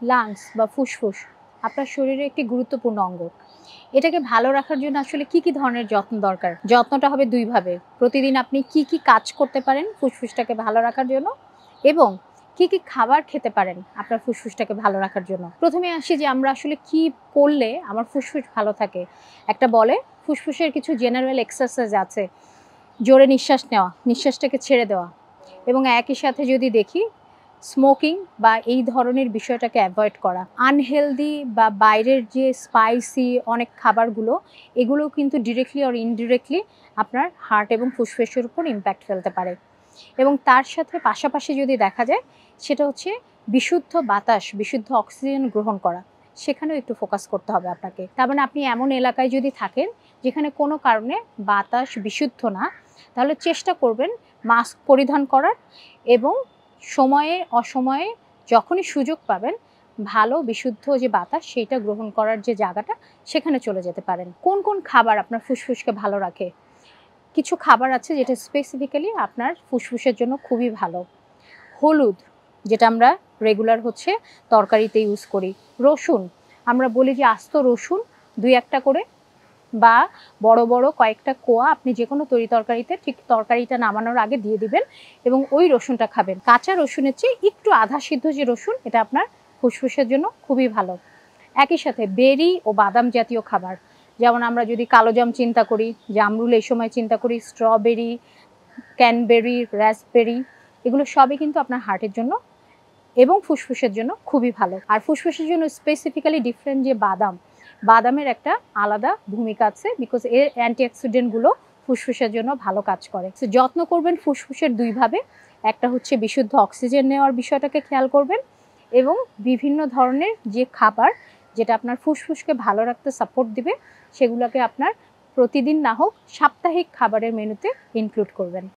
Lungs বা ফুসফুস আপনার শরীরের একটি গুরুত্বপূর্ণ অঙ্গ। এটাকে ভালো রাখার জন্য আসলে কি ধরনের যত্ন দরকার? যত্নটা হবে ২ ভাবে। প্রতিদিন আপনি কি কাজ করতে পারেন ফুসফুসটাকে ভালো রাখার জন্য এবং কি খাবার খেতে পারেন আপনার ফুসফুসটাকে ভালো রাখার জন্য। ১ম এ আসি যে আমরা আসলে কি করলে আমার ফুসফুস ভালো থাকে? একটা বলে ফুসফুসের কিছু জেনারেল এক্সারসাইজ আছে। জোরে নিঃশ্বাস নেওয়া, নিঃশ্বাসটাকে ছেড়ে দেওয়া এবং একই সাথে যদি দেখি স্মোকিং বা এই ধরনের বিষয়টাকে অ্যাভয়েড করা। আনহেলদি বা বাইরের যে স্পাইসি অনেক খাবারগুলো, এগুলোও কিন্তু ডিরেক্টলি অর ইনডিরেক্টলি আপনার হার্ট এবং ফুসফুসের উপর ইমপ্যাক্ট ফেলতে পারে। এবং তার সাথে পাশাপাশি যদি দেখা যায়, সেটা হচ্ছে বিশুদ্ধ বাতাস, বিশুদ্ধ অক্সিজেন গ্রহণ করা। সেখানেও একটু ফোকাস করতে হবে আপনাকে। তার মানে আপনি এমন এলাকায় যদি থাকেন, যেখানে কোনো কারণে বাতাস বিশুদ্ধ না, তাহলে চেষ্টা করবেন মাস্ক পরিধান করার এবং সময়ে অসময়ে যখনই সুযোগ পাবেন ভালো বিশুদ্ধ যে বাতাস সেইটা গ্রহণ করার যে জায়গাটা সেখানে চলে যেতে পারেন। কোন খাবার আপনার ফুসফুসকে ভালো রাখে? কিছু খাবার আছে যেটা স্পেসিফিক্যালি আপনার ফুসফুসের জন্য খুবই ভালো। হলুদ, যেটা আমরা রেগুলার হচ্ছে তরকারিতে ইউজ করি। রসুন, আমরা বলি যে আস্ত রসুন ২-১ টা করে বা বড় কয়েকটা কোয়া আপনি যেকোনো তরিতরকারিতে ঠিক তরকারিটা নামানোর আগে দিয়ে দিবেন এবং ওই রসুনটা খাবেন। কাঁচা রসুনের চেয়ে একটু আধা সিদ্ধ যে রসুন, এটা আপনার ফুসফুসের জন্য খুবই ভালো। একই সাথে বেরি ও বাদাম জাতীয় খাবার, যেমন আমরা যদি কালোজাম চিন্তা করি, জামরুল এই সময় চিন্তা করি, স্ট্রবেরি, ক্যানবেরি, রাসবেরি, এগুলো সবই কিন্তু আপনার হার্টের জন্য এবং ফুসফুসের জন্য খুবই ভালো। আর ফুসফুসের জন্য স্পেসিফিক্যালি ডিফারেন্ট যে বাদামের একটা আলাদা ভূমিকা আছে বিকজ এর অ্যান্টিঅক্সিডেন্টগুলো ফুসফুসের জন্য ভালো কাজ করে। সো যত্ন করবেন ফুসফুসের ২ ভাবে। একটা হচ্ছে বিশুদ্ধ অক্সিজেন নেওয়ার বিষয়টাকে খেয়াল করবেন এবং বিভিন্ন ধরনের যে খাবার যেটা আপনার ফুসফুসকে ভালো রাখতে সাপোর্ট দিবে, সেগুলোকে আপনার প্রতিদিন না হোক সাপ্তাহিক খাবারের মেনুতে ইনক্লুড করবেন।